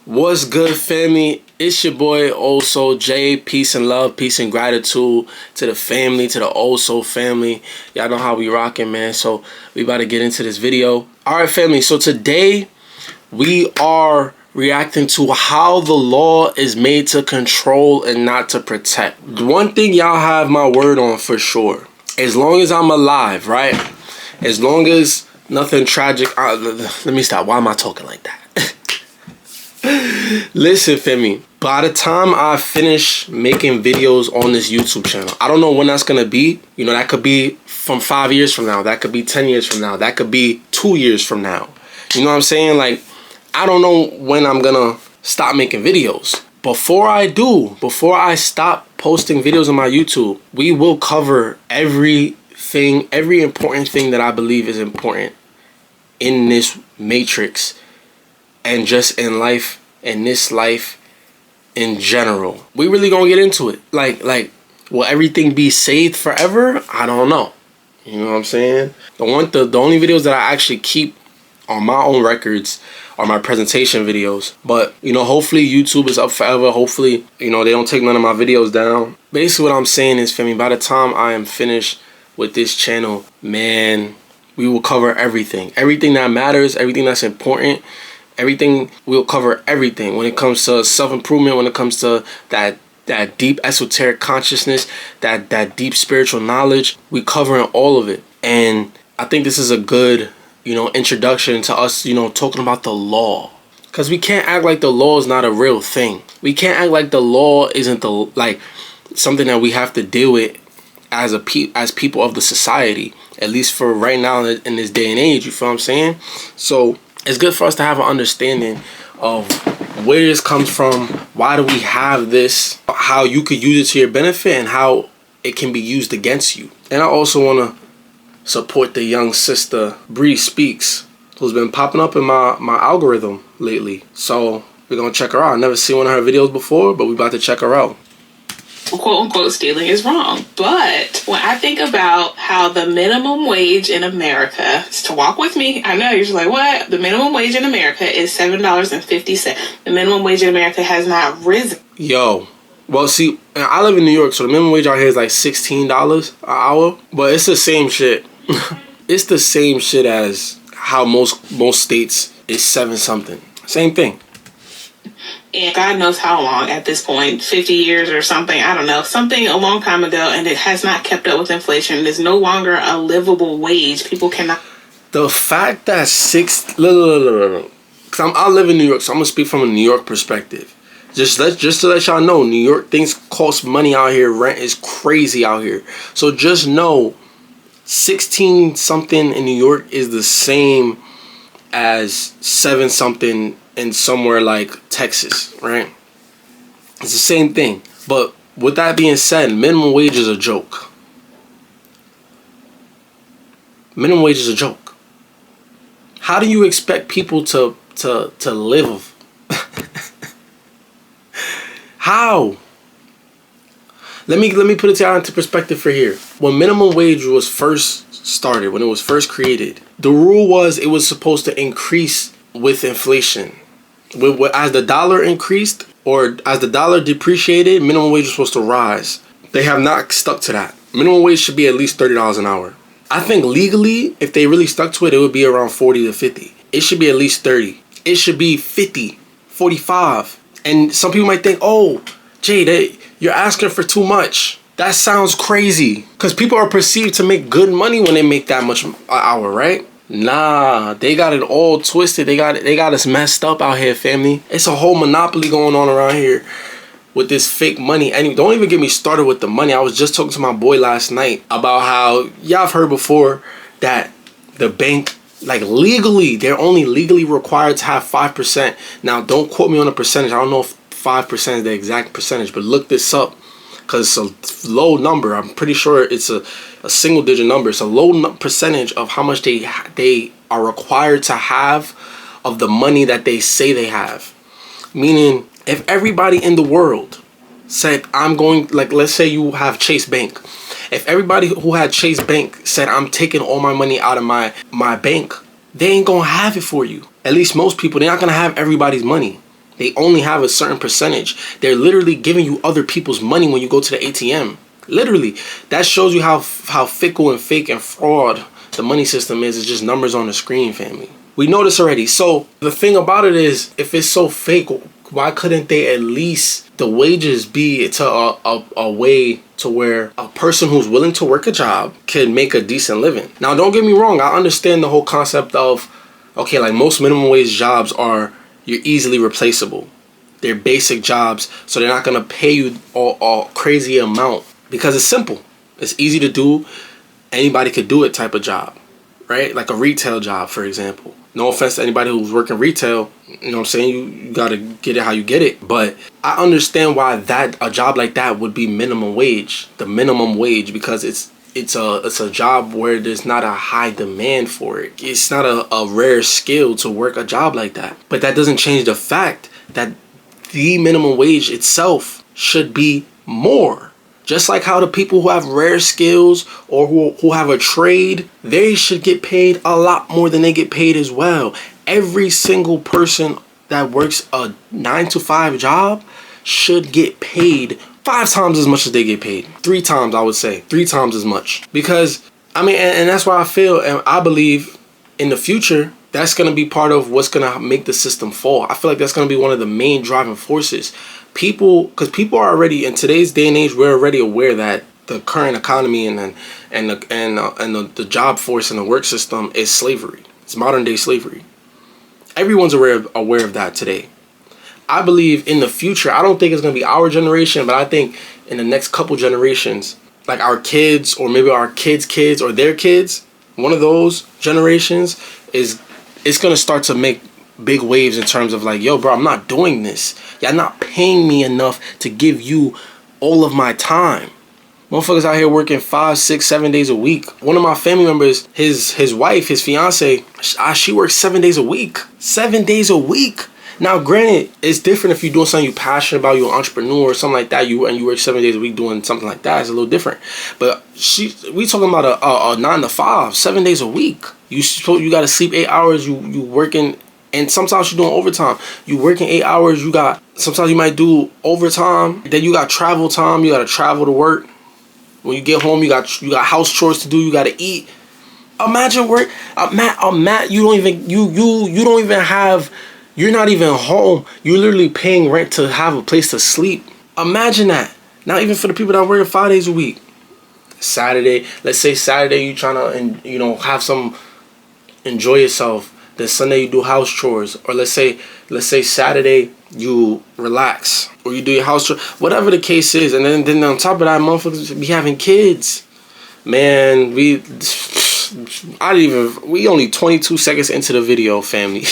What's good, family? It's your boy Also Jay. Peace and love, peace and gratitude to the family, to the Also family. Y'all know how we rocking, man. So we about to get into this video. All right, family. So today we are reacting to how the law is made to control and not to protect. One thing y'all have my word on for sure. As long as I'm alive, right? As long as nothing tragic. Let me stop. Why am I talking like that? Listen, family, by the time I finish making videos on this YouTube channel, I don't know when that's gonna be. You know, that could be from 5 years from now, that could be 10 years from now, that could be 2 years from now. You know what I'm saying? Like, I don't know when I'm gonna stop making videos. Before I stop posting videos on my YouTube, we will cover everything, every important thing that I believe is important in this matrix and just in life, in this life in general. We really gonna get into it. Like, will everything be saved forever? I don't know. You know what I'm saying? The only videos that I actually keep on my own records are my presentation videos. But, you know, hopefully YouTube is up forever. Hopefully, you know, they don't take none of my videos down. Basically what I'm saying is, family, by the time I am finished with this channel, man, we will cover everything. Everything that matters, everything that's important. Everything, we'll cover everything when it comes to self-improvement, when it comes to that deep esoteric consciousness, that deep spiritual knowledge. We covering all of it. And I think this is a good, you know, introduction to us, you know, talking about the law. Because we can't act like the law is not a real thing. We can't act like the law isn't like something that we have to deal with as people of the society, at least for right now in this day and age. You feel what I'm saying? So it's good for us to have an understanding of where this comes from, why do we have this, how you could use it to your benefit, and how it can be used against you. And I also want to support the young sister, Bree Speaks, who's been popping up in my algorithm lately. So we're going to check her out. I've never seen one of her videos before, but we're about to check her out. Quote unquote stealing is wrong. But when I think about how the minimum wage in America, to walk with me, I know you're just like, what? The minimum wage in America is $7.50. The minimum wage in America has not risen. Yo, well, see, I live in New York, so the minimum wage out here is like $16 an hour, but it's the same shit. It's the same shit as how most states is 7 something. Same thing. And God knows how long at this point, 50 years or something, I don't know, something a long time ago, and it has not kept up with inflation. It is no longer a livable wage. People cannot. The fact that because I live in New York, so I'm gonna speak from a New York perspective. Just to let y'all know, New York, things cost money out here. Rent is crazy out here. So just know, 16 something in New York is the same as 7 something in somewhere like Texas, right? It's the same thing. But with that being said, minimum wage is a joke. Minimum wage is a joke. How do you expect people to live? How? Let me put it to y'all into perspective for here. When minimum wage was first started, when it was first created, the rule was it was supposed to increase with inflation. As the dollar increased or as the dollar depreciated, minimum wage was supposed to rise. They have not stuck to that. Minimum wage should be at least $30 an hour. I think legally, if they really stuck to it, it would be around 40 to 50. It should be at least 30. It should be 50, 45. And some people might think, oh, Jay, you're asking for too much. That sounds crazy. Because people are perceived to make good money when they make that much an hour, right? Nah, they got it all twisted. They got us messed up out here, family. It's a whole monopoly going on around here with this fake money. And don't even get me started with the money. I was just talking to my boy last night about how y'all have heard before that the bank, like legally, they're only legally required to have 5%. Now, don't quote me on the percentage. I don't know if 5% is the exact percentage, but look this up because it's a low number. I'm pretty sure it's a single digit number. It's a low percentage of how much they are required to have of the money that they say they have. Meaning, if everybody in the world said, I'm going, like, let's say you have Chase Bank. If everybody who had Chase Bank said, I'm taking all my money out of my bank, they ain't gonna have it for you. At least most people, they're not gonna have everybody's money. They only have a certain percentage. They're literally giving you other people's money when you go to the ATM. Literally. That shows you how fickle and fake and fraud the money system is. It's just numbers on the screen, family. We know this already. So the thing about it is, if it's so fake, why couldn't they at least the wages be to a way to where a person who's willing to work a job can make a decent living? Now, don't get me wrong. I understand the whole concept of, okay, like most minimum wage jobs you're easily replaceable. They're basic jobs, so they're not going to pay you a crazy amount because it's simple. It's easy to do. Anybody could do it type of job, right? Like a retail job, for example. No offense to anybody who's working retail, you know what I'm saying? You got to get it how you get it. But I understand why a job like that would be minimum wage, the minimum wage, because it's a job where there's not a high demand for it. It's not a rare skill to work a job like that. But that doesn't change the fact that the minimum wage itself should be more. Just like how the people who have rare skills or who have a trade, they should get paid a lot more than they get paid as well. Every single person that works a 9-to-5 job should get paid 5 times as much as they get paid. 3 times, I would say. 3 times as much. Because, I mean, and that's why I feel and I believe in the future, that's going to be part of what's going to make the system fall. I feel like that's going to be one of the main driving forces. Because people are already, in today's day and age, we're already aware that the current economy and the job force and the work system is slavery. It's modern day slavery. Everyone's aware of that today. I believe in the future, I don't think it's going to be our generation, but I think in the next couple generations, like our kids or maybe our kids' kids or their kids, one of those generations it's going to start to make big waves in terms of like, yo, bro, I'm not doing this. Y'all not paying me enough to give you all of my time. Motherfuckers out here working 5, 6, 7 days a week. One of my family members, his wife, his fiance, she works 7 days a week. 7 days a week. Now, granted, it's different if you're doing something you're passionate about, you're an entrepreneur or something like that, you work 7 days a week doing something like that. It's a little different. But we talking about a 9 to 5, 7 days a week. You got to sleep 8 hours. You working. And sometimes you're doing overtime. You working 8 hours. Sometimes you might do overtime. Then you got travel time. You got to travel to work. When you get home, you got house chores to do. You got to eat. Imagine work. Matt, you don't even have. You're not even home. You're literally paying rent to have a place to sleep. Imagine that. Now, even for the people that are working 5 days a week. Saturday, let's say Saturday you trying to have some enjoy yourself. Then Sunday you do house chores, or let's say Saturday you relax or you do your house chores, whatever the case is. And then on top of that, motherfuckers be having kids. Man, we only 22 seconds into the video, family.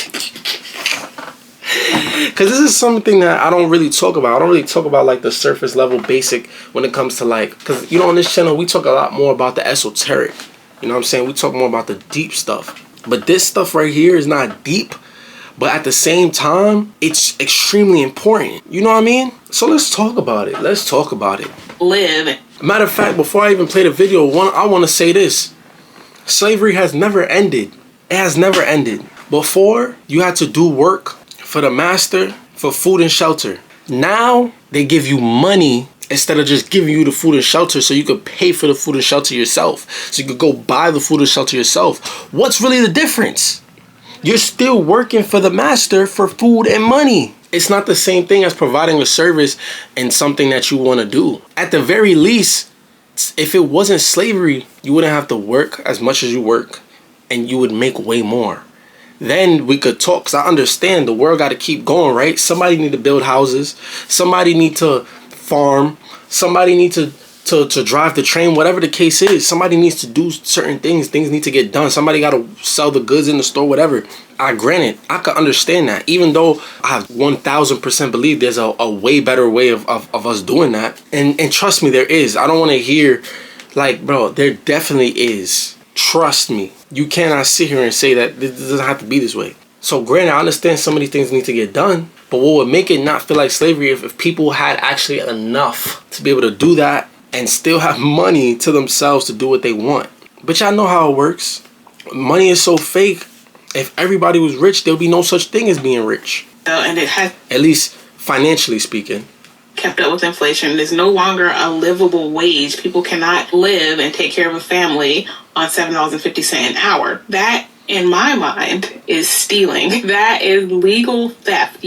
Because this is something that I don't really talk about. I don't really talk about like the surface level basic when it comes to like, because on this channel we talk a lot more about the esoteric. You know what I'm saying? We talk more about the deep stuff. But this stuff right here is not deep, but at the same time, it's extremely important. You know what I mean? So let's talk about it. Live. Matter of fact, before I even play the video, I want to say this. Slavery has never ended. It has never ended. Before, you had to do work for the master for food and shelter. Now, they give you money instead of just giving you the food and shelter so you could pay for the food and shelter yourself. So you could go buy the food and shelter yourself. What's really the difference? You're still working for the master for food and money. It's not the same thing as providing a service and something that you want to do. At the very least, if it wasn't slavery, you wouldn't have to work as much as you work and you would make way more. Then we could talk, because I understand the world got to keep going, right? Somebody need to build houses. Somebody need to farm. Somebody need to drive the train, whatever the case is. Somebody needs to do certain things. Things need to get done. Somebody got to sell the goods in the store, whatever. Granted, I could understand that. Even though I 1000% believe there's a way better way of us doing that. And trust me, there is. I don't want to hear, like, bro, there definitely is. Trust me. You cannot sit here and say that this doesn't have to be this way. So granted, I understand some of these things need to get done. But what would make it not feel like slavery if people had actually enough to be able to do that and still have money to themselves to do what they want. But y'all know how it works. Money is so fake. If everybody was rich, there'll be no such thing as being rich. And it has, at least financially speaking, kept up with inflation. It is no longer a livable wage. People cannot live and take care of a family on $7.50 an hour. That, in my mind, is stealing. That is legal theft.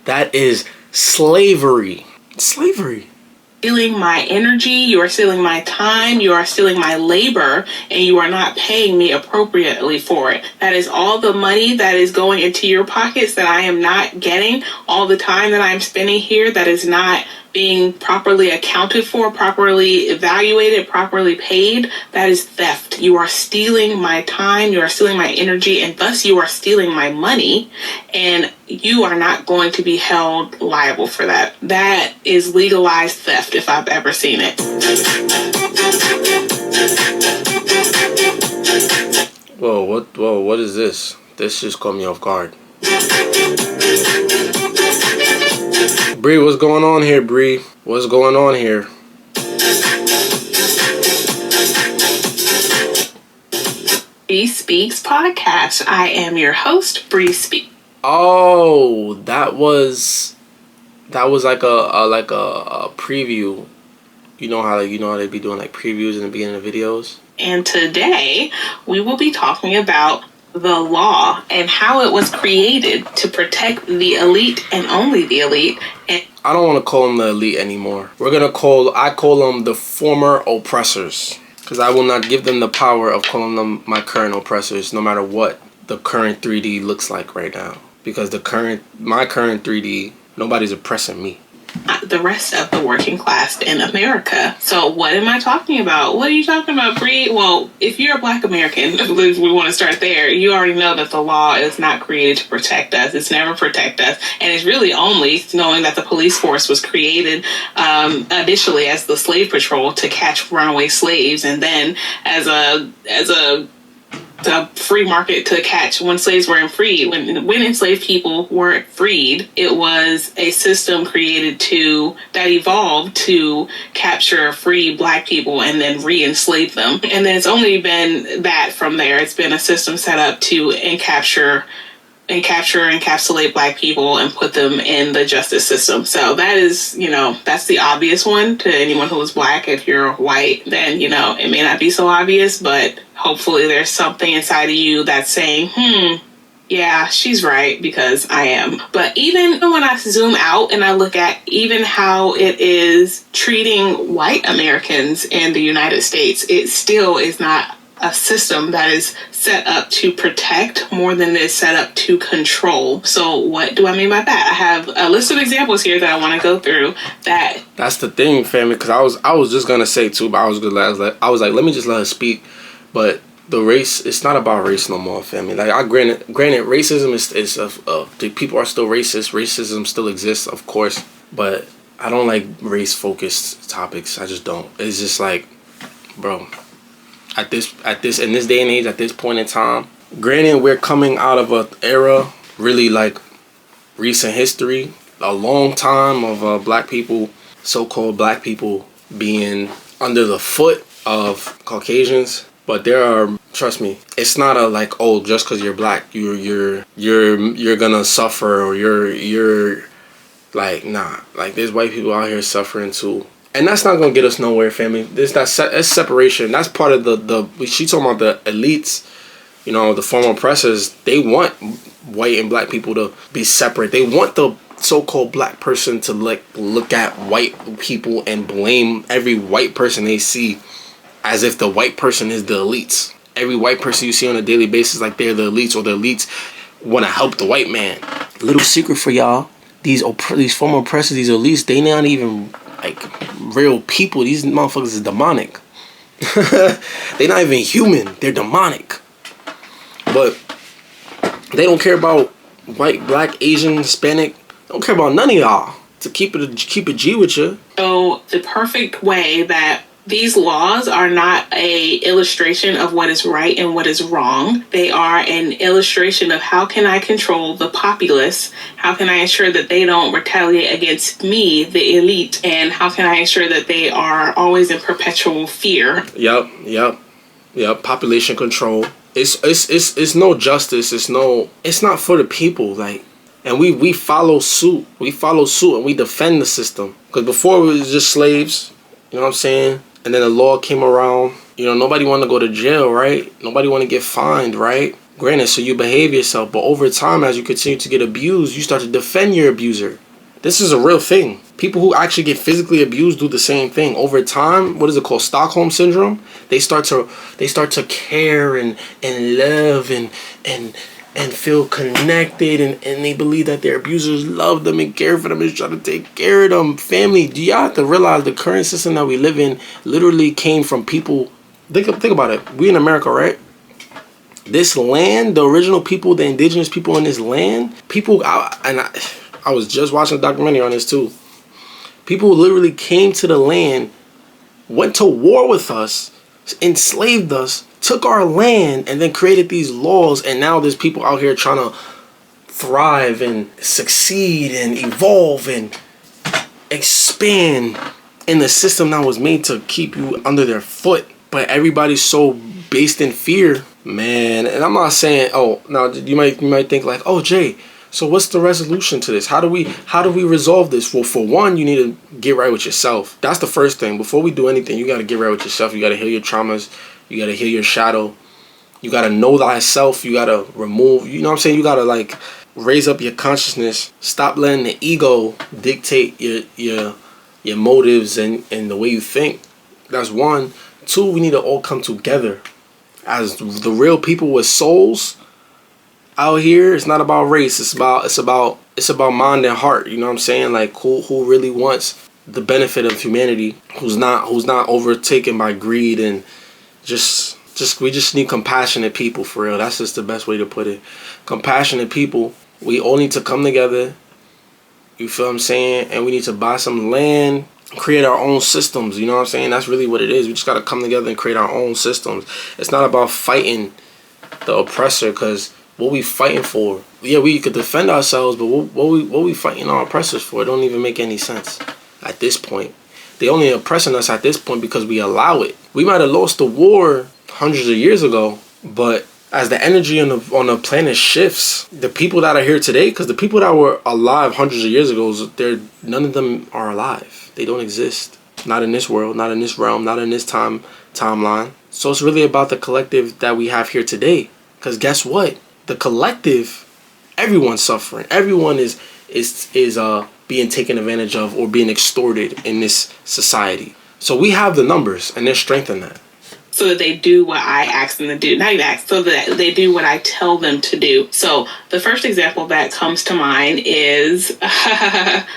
That is slavery. Slavery. Stealing my energy, you are stealing my time, you are stealing my labor, and you are not paying me appropriately for it. That is all the money that is going into your pockets that I am not getting, all the time that I am spending here that is not being properly accounted for, properly evaluated, properly paid. That is theft. You are stealing my time, you are stealing my energy, and thus you are stealing my money, and you are not going to be held liable for that. That is legalized theft if I've ever seen it. Whoa, what is this? This just caught me off guard. Bree, what's going on here, Bree? What's going on here? Bree Speaks Podcast. I am your host, Bree Speaks. Oh, that was like a preview. You know how they be doing like previews in the beginning of videos. And today we will be talking about the law and how it was created to protect the elite and only the elite. And I don't want to call them the elite anymore. I call them the former oppressors, because I will not give them the power of calling them my current oppressors, no matter what the current 3D looks like right now. Because my current 3D, nobody's oppressing me. the rest of the working class in America. So what am I talking about? What are you talking about, Bree? Well, if you're a Black American, we want to start there. You already know that the law is not created to protect us. It's never protect us. And it's really only knowing that the police force was created initially as the slave patrol to catch runaway slaves, and then as a free market to catch when slaves were freed. When enslaved people were freed, it was a system created that evolved to capture free Black people and then re-enslave them. And then it's only been that from there. It's been a system set up to encapsulate Black people and put them in the justice system. So that is, that's the obvious one to anyone who is Black. If you're white, then, it may not be so obvious, but hopefully there's something inside of you that's saying, yeah, she's right, because I am. But even when I zoom out and I look at even how it is treating white Americans in the United States, it still is not a system that is set up to protect more than it is set up to control. So what do I mean by that? I have a list of examples here that I want to go through. That's the thing, family, because I was just gonna say too, but I was like, let me just let her speak. But the race, it's not about race no more, family. Like, granted, racism is the people are still racist. Racism still exists, of course, but I don't like race focused topics. I just don't. It's just like, bro. In this day and age, at this point in time, granted, we're coming out of an era, really like recent history, a long time of Black people, so-called Black people, being under the foot of Caucasians. But there are, trust me, it's not a like, oh, just because you're Black, you're gonna suffer, or you're like, nah. Like, there's white people out here suffering too. And that's not gonna get us nowhere, family. That's separation. That's part of she talking about the elites, the former oppressors. They want white and Black people to be separate. They want the so-called Black person to look at white people and blame every white person they see as if the white person is the elites. Every white person you see on a daily basis, like they're the elites, or the elites want to help the white man. Little secret for y'all: these former oppressors, these elites, they not even like real people. These motherfuckers is demonic. They're not even human. They're demonic. But they don't care about white, Black, Asian, Hispanic. They don't care about none of y'all. To keep it G with you. So the perfect way that these laws are not a illustration of what is right and what is wrong. They are an illustration of how can I control the populace? How can I ensure that they don't retaliate against me, the elite? And how can I ensure that they are always in perpetual fear? Yep. Population control. It's no justice. It's not for the people. Like, And we follow suit. We follow suit and we defend the system. Because before we was just slaves, you know what I'm saying? And then the law came around. You know, nobody want to go to jail, right? Nobody want to get fined, right? Granted, so you behave yourself. But over time, as you continue to get abused, you start to defend your abuser. This is a real thing. People who actually get physically abused do the same thing. Over time, what is it called? Stockholm syndrome. They start to care and love and feel connected, and they believe that their abusers love them and care for them and try to take care of them. Family, do y'all have to realize the current system that we live in literally came from people. Think about it. We in America, right? This land, the original people, the indigenous people in this land, I was just watching a documentary on this too. People literally came to the land, went to war with us, enslaved us, took our land, and then created these laws. And now there's people out here trying to thrive and succeed and evolve and expand in the system that was made to keep you under their foot. But everybody's so based in fear, man. And I'm not saying, oh, now you might think like, oh, Jay, so what's the resolution to this? How do we resolve this? Well, for one, you need to get right with yourself. That's the first thing. Before we do anything, you got to get right with yourself. You got to heal your traumas. You got to heal your shadow. You got to know thyself. You got to remove, you know what I'm saying? You got to like raise up your consciousness. Stop letting the ego dictate your motives and the way you think. That's one. Two, we need to all come together as the real people with souls. Out here, it's not about race. It's about mind and heart. You know what I'm saying? Like who really wants the benefit of humanity? Who's not overtaken by greed and we just need compassionate people for real. That's just the best way to put it. Compassionate people. We all need to come together. You feel what I'm saying? And we need to buy some land, create our own systems. You know what I'm saying? That's really what it is. We just gotta come together and create our own systems. It's not about fighting the oppressor, because what we fighting for? Yeah, we could defend ourselves, but what we fighting our oppressors for? It don't even make any sense at this point. They only oppressing us at this point because we allow it. We might have lost the war hundreds of years ago, but as the energy on the planet shifts, the people that are here today, because the people that were alive hundreds of years ago, none of them are alive. They don't exist. Not in this world, not in this realm, not in this timeline. So it's really about the collective that we have here today. Because guess what? The collective, everyone's suffering. Everyone is being taken advantage of or being extorted in this society. So we have the numbers, and there's strength in that. So that they do what I ask them to do. Not even ask, so that they do what I tell them to do. So the first example that comes to mind is,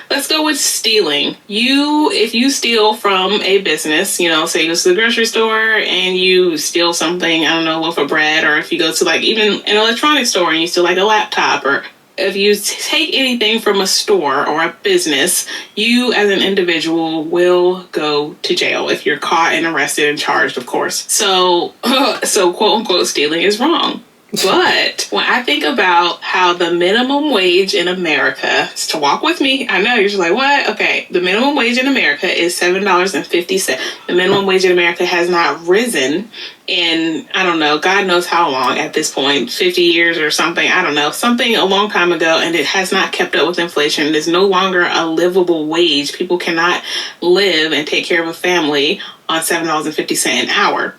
let's go with stealing. If you steal from a business, you know, say you go to the grocery store and you steal something, I don't know, a loaf of bread, or if you go to like even an electronics store and you steal like a laptop, or if you take anything from a store or a business, you as an individual will go to jail if you're caught and arrested and charged, of course. So quote unquote stealing is wrong. But when I think about how the minimum wage in America, to walk with me, I know you're just like, what? Okay, the minimum wage in America is $7.50. The minimum wage in America has not risen in, I don't know, God knows how long at this point, 50 years or something, I don't know, something a long time ago, and it has not kept up with inflation. It is no longer a livable wage. People cannot live and take care of a family on $7.50 an hour.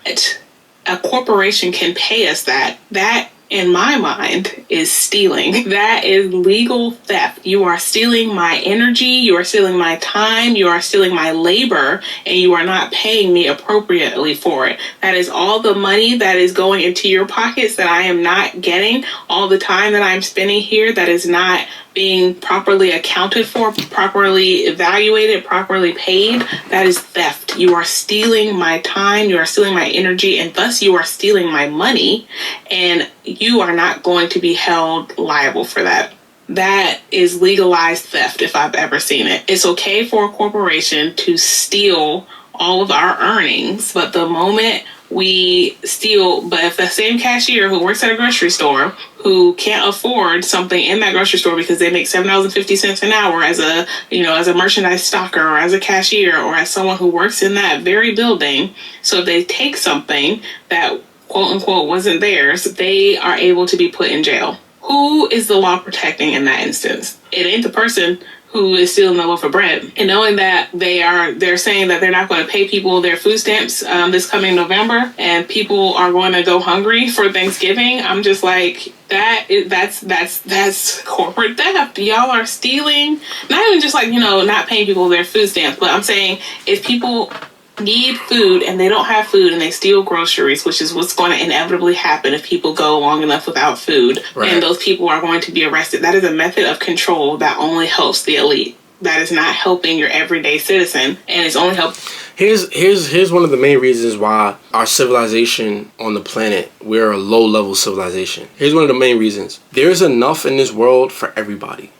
A corporation can pay us that. That, in my mind, is stealing. That is legal theft. You are stealing my energy, you are stealing my time, you are stealing my labor, and you are not paying me appropriately for it. That is all the money that is going into your pockets that I am not getting, all the time that I'm spending here that is not being properly accounted for, properly evaluated, properly paid. That is theft. You are stealing my time, you are stealing my energy, and thus you are stealing my money, and you are not going to be held liable for that. That is legalized theft if I've ever seen it. It's okay for a corporation to steal all of our earnings, but the moment we steal, but if the same cashier who works at a grocery store who can't afford something in that grocery store because they make $7.50 an hour as a merchandise stocker or as a cashier or as someone who works in that very building, so if they take something that quote unquote wasn't theirs, they are able to be put in jail. Who is the law protecting in that instance? It ain't the person who is stealing the loaf of bread. And knowing that they're saying that they're not going to pay people their food stamps this coming November, and people are going to go hungry for Thanksgiving, I'm just like, that's corporate theft. Y'all are stealing, not even just like, not paying people their food stamps, but I'm saying if people need food and they don't have food and they steal groceries, which is what's going to inevitably happen if people go long enough without food, right, and those people are going to be arrested. That is a method of control that only helps the elite. That is not helping your everyday citizen, and it's only helping. Here's one of the main reasons why our civilization on the planet, we're a low-level civilization. Here's one of the main reasons. There's enough in this world for everybody.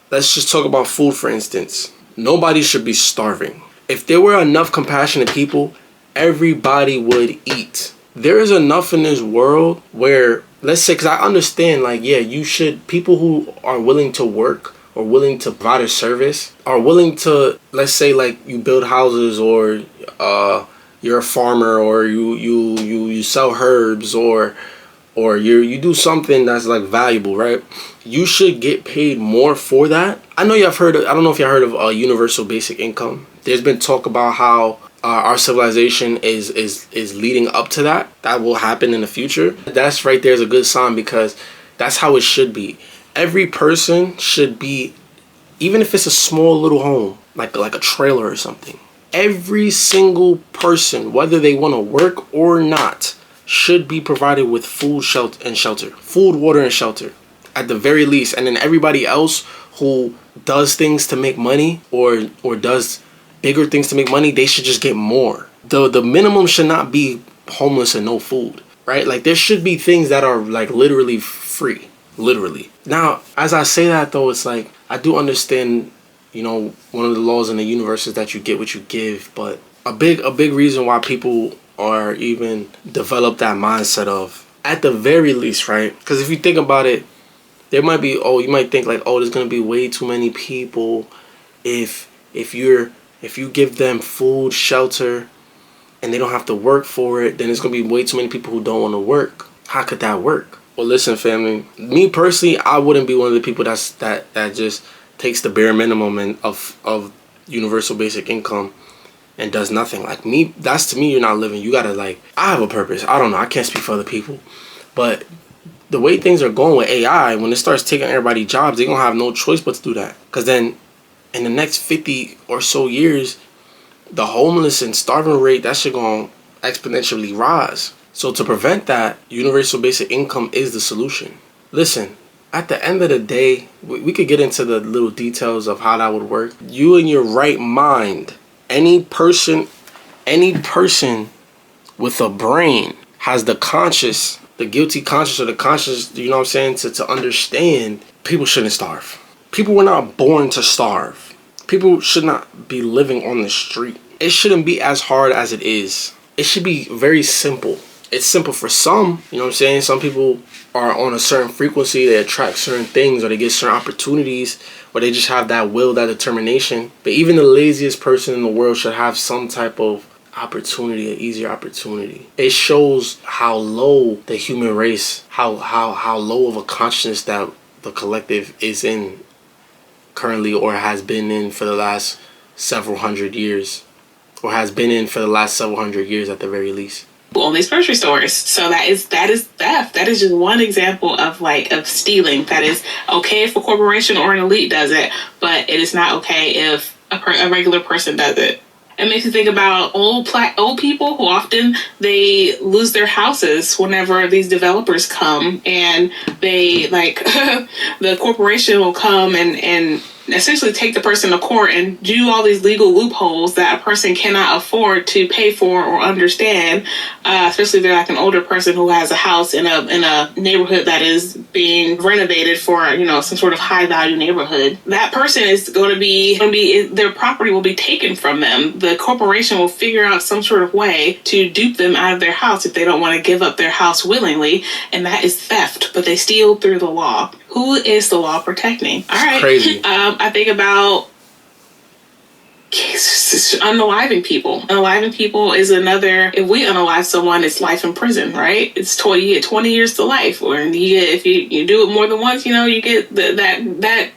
Let's just talk about food, for instance. Nobody should be starving. If there were enough compassionate people, everybody would eat. There is enough in this world where, let's say, because I understand, people who are willing to work or willing to provide a service are willing to, let's say, like, you build houses, or you're a farmer, or you sell herbs, or you do something that's like valuable, right? You should get paid more for that. I know I don't know if y'all heard of universal basic income. There's been talk about how our civilization is leading up to that. That will happen in the future. That's right there is a good sign, because that's how it should be. Every person should be, even if it's a small little home, like a trailer or something. Every single person, whether they want to work or not, should be provided with food, shelter. Food, water, and shelter, at the very least. And then everybody else who does things to make money, or does bigger things to make money, they should just get more. The minimum should not be homeless and no food, right? Like, there should be things that are like literally free, literally. Now, as I say that though, it's like, I do understand, one of the laws in the universe is that you get what you give, but a big reason why people are even develop that mindset of, at the very least, right? Because if you think about it, there might be, you might think like, there's gonna be way too many people if you give them food, shelter, and they don't have to work for it, then there's going to be way too many people who don't want to work. How could that work? Well, listen, family. Me personally, I wouldn't be one of the people that just takes the bare minimum of universal basic income and does nothing. Like me, to me, you're not living. You got to, I have a purpose. I don't know. I can't speak for other people. But the way things are going with AI, when it starts taking everybody's jobs, they're going to have no choice but to do that. Because then, in the next 50 or so years, the homeless and starving rate, that shit gonna exponentially rise. So to prevent that, universal basic income is the solution. Listen, at the end of the day, we could get into the little details of how that would work. You in your right mind, any person with a brain has the guilty conscience, or the conscience, to understand people shouldn't starve. People were not born to starve. People should not be living on the street. It shouldn't be as hard as it is. It should be very simple. It's simple for some, Some people are on a certain frequency, they attract certain things, or they get certain opportunities, or they just have that will, that determination. But even the laziest person in the world should have some type of opportunity, an easier opportunity. It shows how low the human race, how low of a consciousness that the collective is in currently, or has been in for the last several hundred years, at the very least. On these grocery stores. So that is theft. That is just one example of stealing. That is okay if a corporation or an elite does it, but it is not okay if a regular person does it. It makes you think about old people who often they lose their houses whenever these developers come, and they the corporation will come and essentially take the person to court and do all these legal loopholes that a person cannot afford to pay for or understand, especially if they're like an older person who has a house in a neighborhood that is being renovated for, some sort of high value neighborhood. That person is going to be their property will be taken from them. The corporation will figure out some sort of way to dupe them out of their house if they don't want to give up their house willingly, and that is theft, but they steal through the law. Who is the law protecting? All right. Crazy. I think about unaliving people. Unaliving people is another. If we unalive someone, it's life in prison, right? It's 20. You get 20 years to life, or if you do it more than once, you get that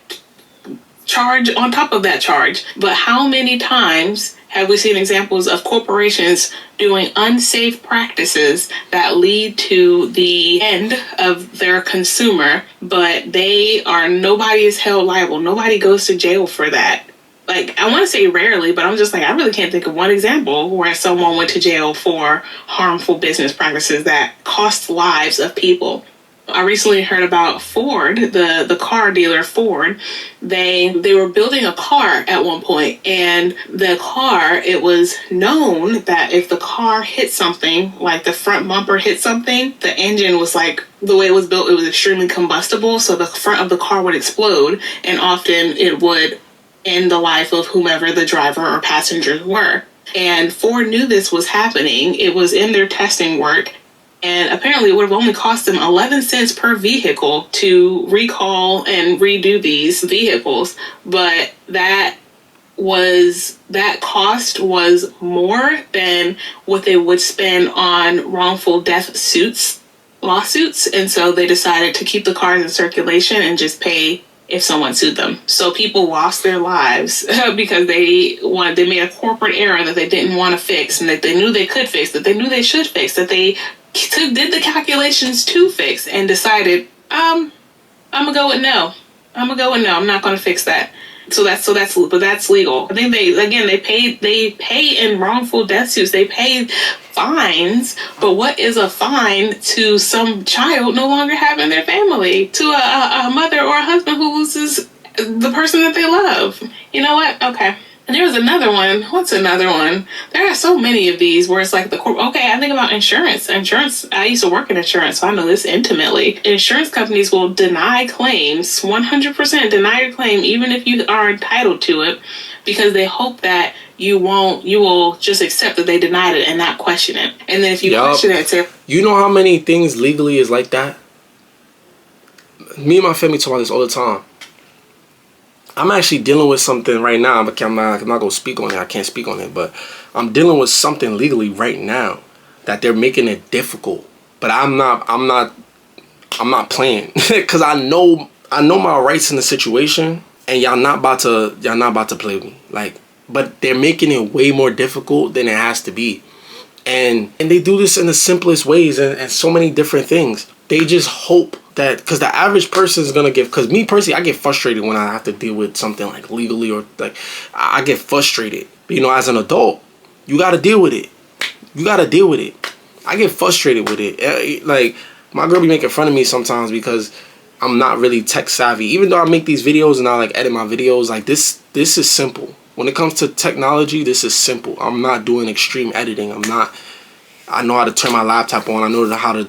charge on top of that charge. But how many times have we seen examples of corporations doing unsafe practices that lead to the end of their consumer, but nobody is held liable. Nobody goes to jail for that. Like, I want to say rarely, but I'm just like, I really can't think of one example where someone went to jail for harmful business practices that cost lives of people. I recently heard about Ford, the car dealer Ford. They were building a car at one point, and the car, it was known that if the car hit something, like the front bumper hit something, the engine was like, the way it was built, it was extremely combustible, so the front of the car would explode, and often it would end the life of whomever the driver or passengers were. And Ford knew this was happening. It was in their testing work. And apparently it would have only cost them 11 cents per vehicle to recall and redo these vehicles. But that cost was more than what they would spend on wrongful death lawsuits. And so they decided to keep the cars in circulation and just pay if someone sued them. So people lost their lives because they made a corporate error that they didn't want to fix, and that they knew they could fix, that they knew they should fix, that they did the calculations to fix, and decided, I'm gonna go with no. I'm not gonna fix that. But that's legal. I think they pay in wrongful death suits. They pay fines, but what is a fine to some child no longer having their family, to a mother or a husband who loses the person that they love? You know what? Okay. And there was another one. What's another one? There are so many of these where it's like I think about insurance. I used to work in insurance, so I know this intimately. Insurance companies will deny claims, 100% deny your claim, even if you are entitled to it, because they hope that you will just accept that they denied it and not question it. And then if you question it, say, you know how many things legally is like that? Me and my family talk about this all the time. I'm actually dealing with something right now, but I'm not going to speak on it. I can't speak on it, but I'm dealing with something legally right now that they're making it difficult. But I'm not playing because I know my rights in the situation, and y'all not about to play with me. Like, but they're making it way more difficult than it has to be. And they do this in the simplest ways and so many different things. They just hope that, because the average person is going to because me personally, I get frustrated when I have to deal with something like legally, or like I get frustrated. But, as an adult, you got to deal with it. I get frustrated with it. Like, my girl be making fun of me sometimes because I'm not really tech savvy. Even though I make these videos and I like edit my videos, like this is simple. When it comes to technology, this is simple. I'm not doing extreme editing. I know how to turn my laptop on. I know how to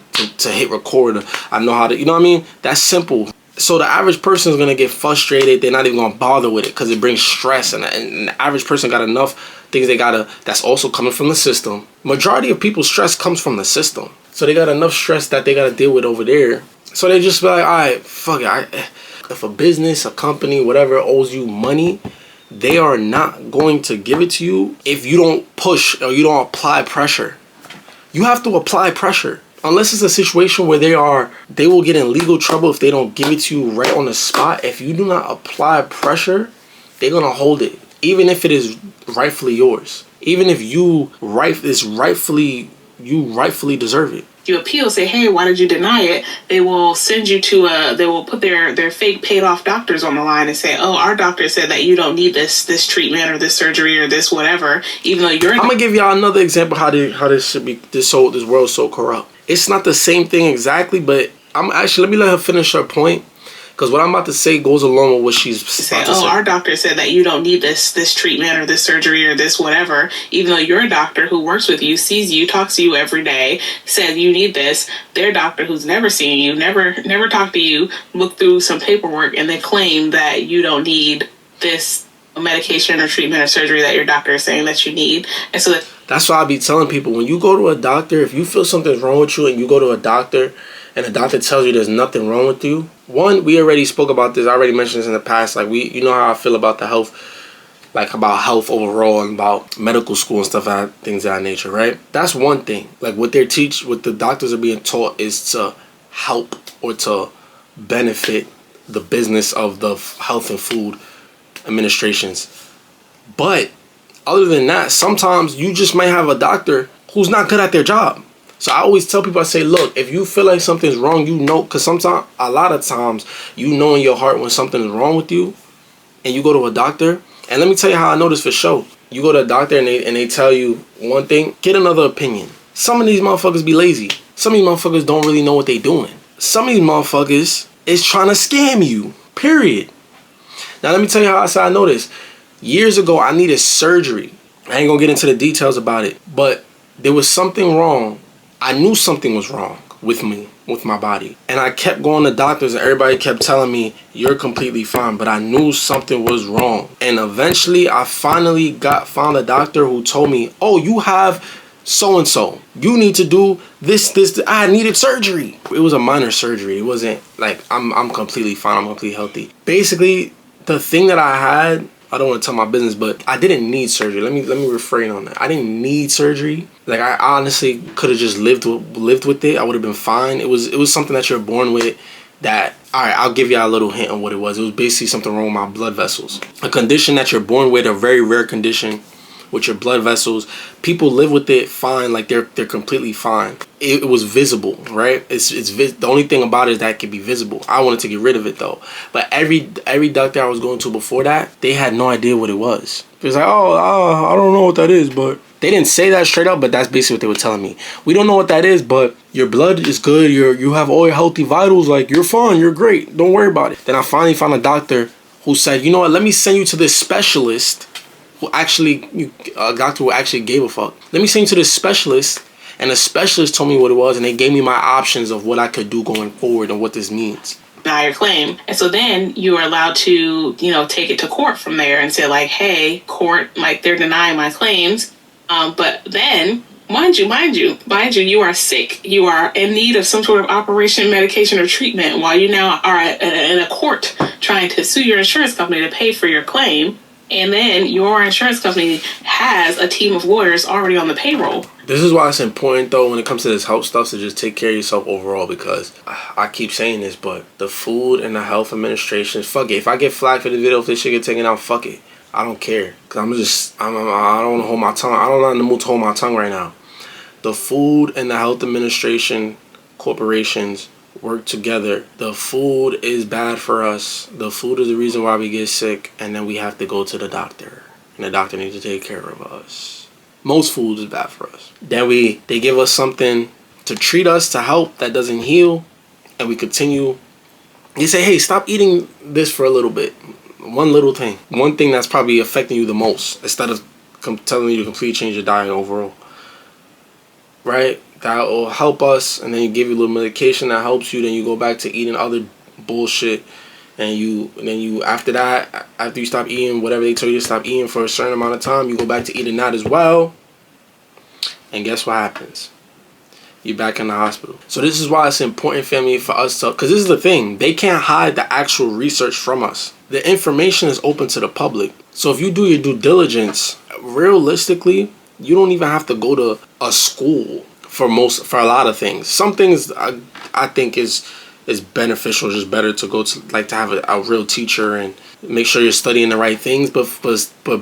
hit record. I know how to, you know what I mean? That's simple. So the average person is going to get frustrated. They're not even going to bother with it because it brings stress. And the average person got enough things that's also coming from the system. Majority of people's stress comes from the system. So they got enough stress that they got to deal with over there. So they just be like, all right, fuck it. If a business, a company, whatever owes you money, they are not going to give it to you if you don't push or you don't apply pressure. You have to apply pressure. Unless it's a situation where they will get in legal trouble if they don't give it to you right on the spot. If you do not apply pressure, they're going to hold it. Even if it is rightfully yours. Even if you rightfully deserve it. You appeal, say, hey, why did you deny it? They will send you they will put their fake paid off doctors on the line and say, oh, our doctor said that you don't need this treatment or this surgery or this whatever, even though you're... I'm going to give y'all another example how this should be, this world's so corrupt. It's not the same thing exactly, but let me let her finish her point. Because what I'm about to say goes along with what she's about to say. Our doctor said that you don't need this treatment or this surgery or this whatever, even though your doctor who works with you, sees you, talks to you every day, said you need this. Their doctor who's never seen you, never talked to you, looked through some paperwork, and they claim that you don't need this medication or treatment or surgery that your doctor is saying that you need. And so that's why I be telling people, when you go to a doctor, if you feel something's wrong with you and you go to a doctor and the doctor tells you there's nothing wrong with you, one, we already spoke about this. I already mentioned this in the past. Like, you know how I feel about the health like about health overall and about medical school and stuff, things of that nature, right? That's one thing. Like what the doctors are being taught is to help or to benefit the business of the health and food administrations. But other than that, sometimes you just might have a doctor who's not good at their job. So I always tell people, I say, look, if you feel like something's wrong, you know, because sometimes, a lot of times, you know in your heart when something is wrong with you, and you go to a doctor. And let me tell you how I know this for sure. You go to a doctor and they tell you one thing, get another opinion. Some of these motherfuckers be lazy. Some of these motherfuckers don't really know what they doing. Some of these motherfuckers is trying to scam you, period. Now let me tell you how I know this. Years ago, I needed surgery. I ain't gonna get into the details about it, but there was something wrong. I knew something was wrong with me, with my body. And I kept going to doctors and everybody kept telling me, you're completely fine. But I knew something was wrong. And eventually, I finally found a doctor who told me, oh, you have so-and-so. You need to do this. I needed surgery. It was a minor surgery. It wasn't like, I'm completely fine. I'm completely healthy. Basically, the thing that I had, I don't want to tell my business, but I didn't need surgery. Let me refrain on that. I didn't need surgery. Like I honestly could have just lived with it. I would have been fine. It was something that you're born with. That, all right, I'll give you a little hint on what it was. It was basically something wrong with my blood vessels. A condition that you're born with, a very rare condition with your blood vessels. People live with it fine, like they're completely fine. It was visible, right? The only thing about it is that it can be visible. I wanted to get rid of it though. But every doctor I was going to before that, they had no idea what it was. It was like, oh, I don't know what that is, but they didn't say that straight up, but that's basically what they were telling me. We don't know what that is, but your blood is good. You have all your healthy vitals. Like, you're fine. You're great. Don't worry about it. Then I finally found a doctor who said, you know what? Let me send you to this specialist a doctor who actually gave a fuck. Let me send you to this specialist. And the specialist told me what it was, and they gave me my options of what I could do going forward and what this means. Deny your claim. And so then you are allowed to, take it to court from there and say like, hey, court, like they're denying my claims. But then, mind you, you are sick. You are in need of some sort of operation, medication, or treatment while you now are in a court trying to sue your insurance company to pay for your claim. And then your insurance company has a team of lawyers already on the payroll. This is why it's important, though, when it comes to this health stuff, to just take care of yourself overall, because I keep saying this, but the Food and the Health Administration, fuck it. If I get flagged for the video, if this shit get taken out, fuck it. I don't care. Because I don't want to hold my tongue. I don't know in the mood to hold my tongue right now. The Food and the Health Administration corporations work together. The food is bad for us. The food is the reason why we get sick, and then we have to go to the doctor, and the doctor needs to take care of us. Most food is bad for us. Then they give us something to treat us, to help, that doesn't heal, and we continue. They say, hey, stop eating this for a little bit. One little thing. One thing that's probably affecting you the most, instead of telling you to completely change your diet overall. Right? That will help us, and then you give you a little medication that helps you. Then you go back to eating other bullshit, and then you after that, after you stop eating whatever they told you to stop eating for a certain amount of time, you go back to eating that as well. And guess what happens? You're back in the hospital. So this is why it's important, family, for us to, because this is the thing, they can't hide the actual research from us. The information is open to the public. So if you do your due diligence, realistically, you don't even have to go to a school for a lot of things. Some things I think is beneficial, just better to go to, like, to have a real teacher and make sure you're studying the right things. But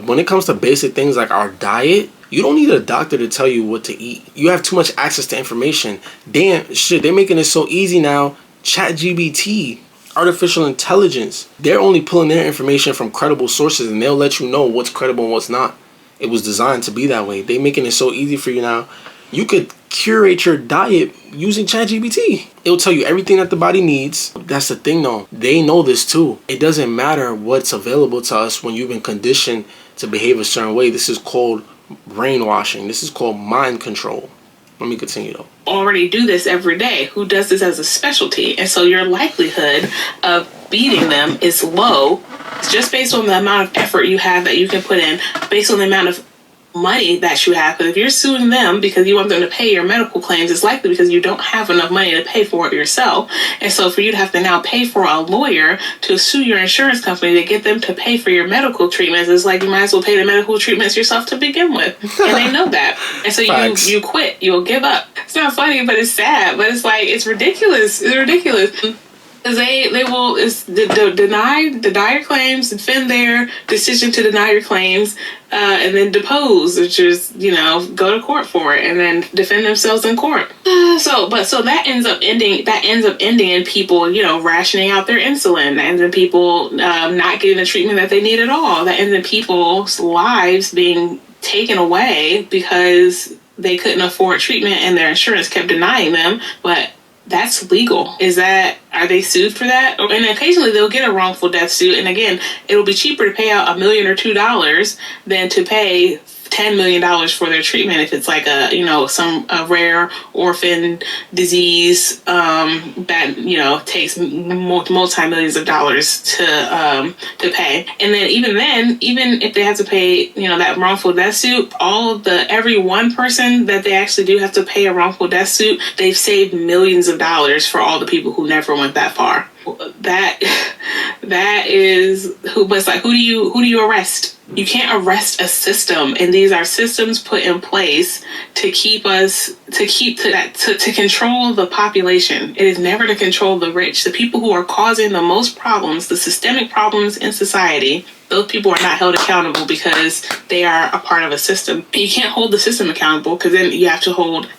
when it comes to basic things like our diet, you don't need a doctor to tell you what to eat. You have too much access to information. Damn shit, they're making it so easy now. ChatGPT, artificial intelligence, they're only pulling their information from credible sources, and they'll let you know what's credible and what's not. It was designed to be that way. They're making it so easy for you now. You could curate your diet using ChatGPT. It'll tell you everything that the body needs. That's the thing though. They know this too. It doesn't matter what's available to us when you've been conditioned to behave a certain way. This is called brainwashing. This is called mind control. Let me continue though. Already do this every day. Who does this as a specialty? And so your likelihood of beating them is low, just based on the amount of effort you have that you can put in, based on the amount of money that you have. But if you're suing them because you want them to pay your medical claims, it's likely because you don't have enough money to pay for it yourself. And so for you to have to now pay for a lawyer to sue your insurance company to get them to pay for your medical treatments, it's like you might as well pay the medical treatments yourself to begin with. And they know that. And so you quit. You'll give up. It's not funny, but it's sad. But it's like, it's ridiculous. It's ridiculous. Because they will deny your claims, defend their decision to deny your claims, and then depose, which is, go to court for it, and then defend themselves in court. So that ends up ending in people, rationing out their insulin, that ends in people not getting the treatment that they need at all. That ends in people's lives being taken away because they couldn't afford treatment and their insurance kept denying them. But that's legal. Are they sued for that? And occasionally they'll get a wrongful death suit. And again, it'll be cheaper to pay out $1 million or $2 than to pay $10 million for their treatment if it's like a rare orphan disease that takes multi-millions of dollars to pay. And then even if they have to pay that wrongful death suit, every one person that they actually do have to pay a wrongful death suit, they've saved millions of dollars for all the people who never went that far. That is who do you arrest? You can't arrest a system, and these are systems put in place to control the population. It is never to control the rich. The people who are causing the most problems, the systemic problems in society, those people are not held accountable because they are a part of a system. You can't hold the system accountable because then you have to hold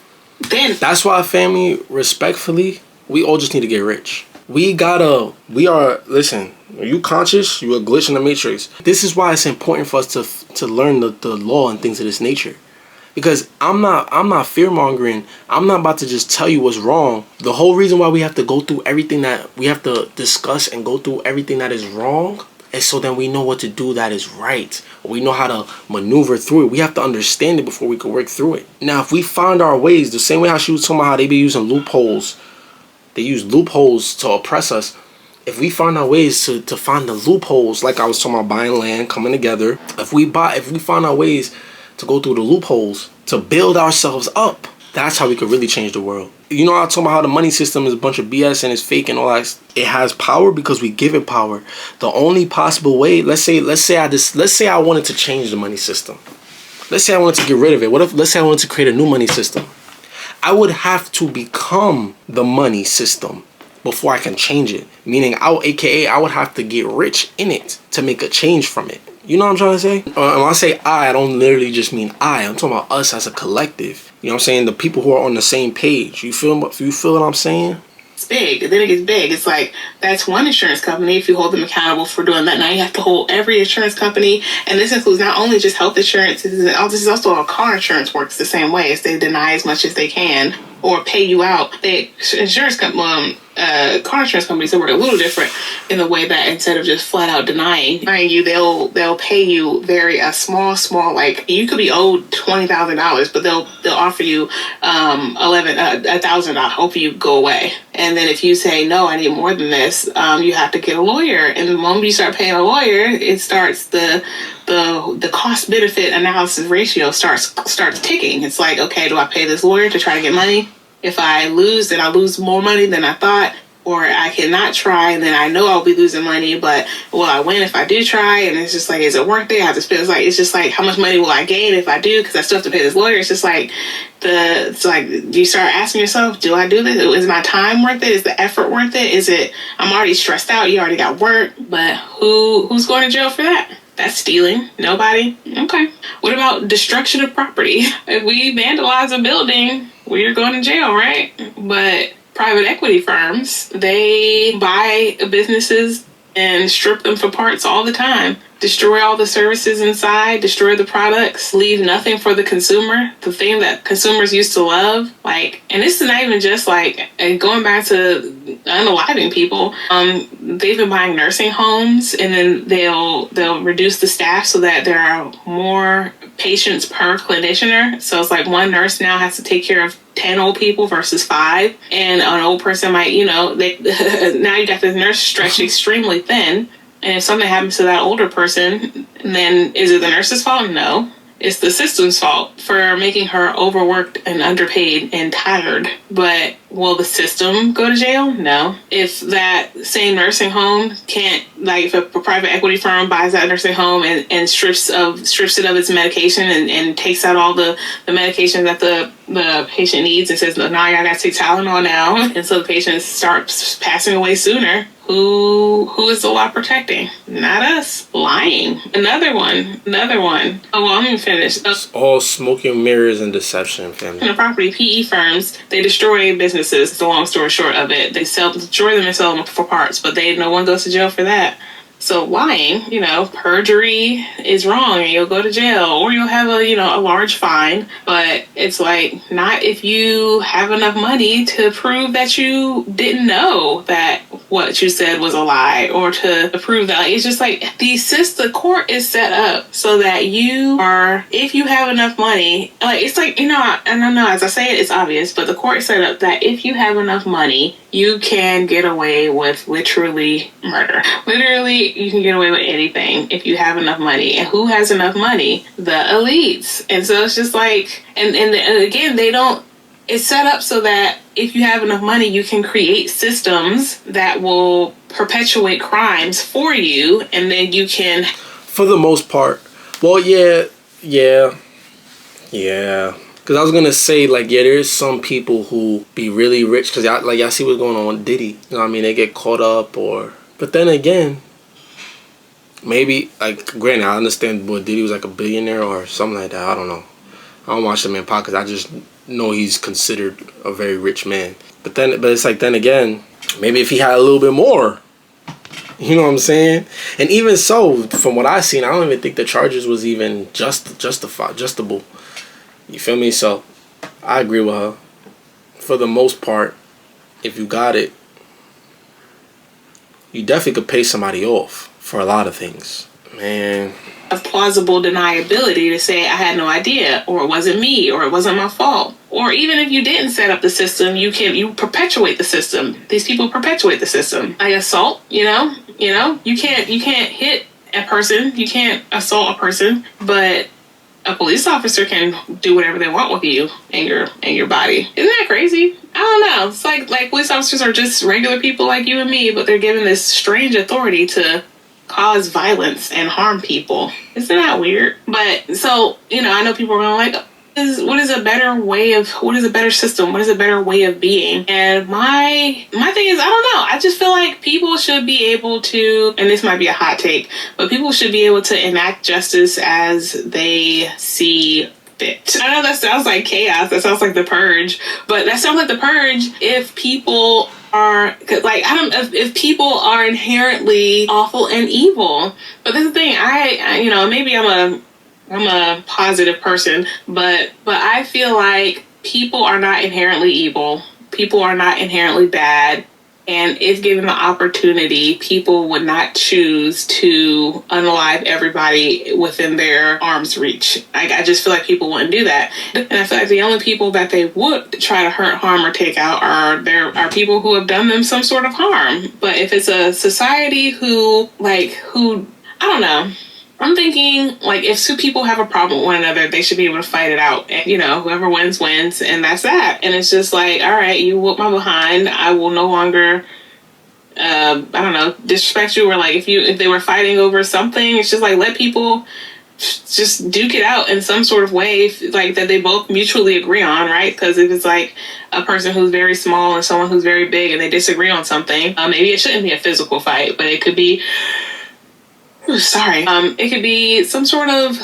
them. That's why, family, respectfully, we all just need to get rich. Listen, are you conscious? You a glitch in the matrix. This is why it's important for us to learn the law and things of this nature. Because I'm not fear-mongering. I'm not about to just tell you what's wrong. The whole reason why we have to go through everything that we have to discuss and go through everything that is wrong is so then we know what to do that is right. We know how to maneuver through it. We have to understand it before we can work through it. Now, if we find our ways, the same way how she was talking about how they be using loopholes, they use loopholes to oppress us. If we find our ways to find the loopholes, like I was talking about buying land, coming together, if we find our ways to go through the loopholes, to build ourselves up, that's how we could really change the world. I talk about how the money system is a bunch of BS and it's fake and all that. It has power because we give it power. The only possible way, let's say I wanted to change the money system. Let's say I wanted to get rid of it. Let's say I wanted to create a new money system. I would have to become the money system before I can change it. Meaning, I would have to get rich in it to make a change from it. You know what I'm trying to say? When I say I don't literally just mean I'm talking about us as a collective. You know what I'm saying? The people who are on the same page. You feel what I'm saying? It's big. Then it gets big. It's like, that's one insurance company. If you hold them accountable for doing that, now you have to hold every insurance company. And this includes not only just health insurance, this is also how car insurance works the same way. As they deny as much as they can or pay you out. Car insurance companies, they work a little different in the way that instead of just flat out denying you, they'll pay you small, like you could be owed $20,000, but they'll offer you $1,000. Hope you go away. And then if you say no, I need more than this, you have to get a lawyer. And the moment you start paying a lawyer, it starts the cost benefit analysis ratio starts ticking. It's like, okay, do I pay this lawyer to try to get money? If I lose, then I'll lose more money than I thought. Or I cannot try, and then I know I'll be losing money, but will I win if I do try? And it's just like, is it worth it? I have to spend. It's just like, how much money will I gain if I do? Because I still have to pay this lawyer. It's just like, you start asking yourself, do I do this? Is my time worth it? Is the effort worth it? I'm already stressed out. You already got work, but who's going to jail for that? That's stealing. Nobody. Okay. What about destruction of property? If we vandalize a building, we're going to jail, right? But private equity firms, they buy businesses and strip them for parts all the time. Destroy all the services inside, destroy the products, leave nothing for the consumer, the thing that consumers used to love. And this is not even just going back to unaliving people. They've been buying nursing homes, and then they'll reduce the staff so that there are more patients per clinician. So it's like one nurse now has to take care of 10 old people versus 5. And an old person might, now you got this nurse stretched extremely thin. And if something happens to that older person, then is it the nurse's fault? No. it's the system's fault for making her overworked and underpaid and tired. But will the system go to jail? No. If that same nursing home can't, like if a private equity firm buys that nursing home and strips it of its medication and takes out all the medication that the patient needs and says, no, now I gotta take Tylenol now, and so the patient starts passing away sooner, who is the law protecting? Not us. Lying. Another one. Oh, well, I'm gonna finish. It's all smoke and mirrors and deception, family. In the property, PE firms, they destroy businesses. It's the long story short of it. They destroy them and sell them for parts, but no one goes to jail for that. So lying, perjury is wrong and you'll go to jail or you'll have a large fine. But it's like, not if you have enough money to prove that you didn't know that what you said was a lie, or to prove that. It's just like the court is set up so that if you have enough money, like it's like, I don't know, as I say it, it's obvious, but the court is set up that if you have enough money, you can get away with literally murder. Literally, you can get away with anything if you have enough money. And who has enough money? The elites. And so it's just like, and again, it's set up so that if you have enough money, you can create systems that will perpetuate crimes for you, and then you can... For the most part. Well, yeah. Because I was going to say, there's some people who be really rich, because y'all see what's going on with Diddy. You know what I mean? They get caught up But then again, maybe, granted, I understand Diddy was a billionaire or something like that. I don't know. I don't watch the man podcast. I just know he's considered a very rich man. But it's then again, maybe if he had a little bit more, you know what I'm saying? And even so, from what I've seen, I don't even think the charges was even justable. You feel me? So I agree with her. For the most part, if you got it, you definitely could pay somebody off for a lot of things. Man. Of plausible deniability to say I had no idea, or it wasn't me, or it wasn't my fault. Or even if you didn't set up the system, you perpetuate the system. These people perpetuate the system. Like assault, you can't hit a person, you can't assault a person, but a police officer can do whatever they want with you and your body. Isn't that crazy? I don't know. It's like police officers are just regular people like you and me, but they're given this strange authority to cause violence and harm people. Isn't that weird? But so, I know people are going what is a better system? What is a better way of being? And my thing is, I don't know. I just feel like people should be able to, and this might be a hot take, but people should be able to enact justice as they see fit. I know that sounds like chaos. That sounds like The Purge, but that sounds like The Purge if people are if people are inherently awful and evil. But that's the thing. Maybe I'm a positive person, but I feel like people are not inherently evil. People are not inherently bad. And if given the opportunity, people would not choose to unalive everybody within their arm's reach. I just feel like people wouldn't do that. And I feel like the only people that they would try to hurt, harm, or take out are people who have done them some sort of harm. But if it's a society who, I don't know. I'm thinking, if two people have a problem with one another, they should be able to fight it out. And, whoever wins, wins, and that's that. And it's just all right, you whoop my behind. I will no longer, disrespect you. Or, if they were fighting over something, it's just let people just duke it out in some sort of way, that they both mutually agree on, right? Because if it's a person who's very small and someone who's very big and they disagree on something, maybe it shouldn't be a physical fight, but it could be... it could be some sort of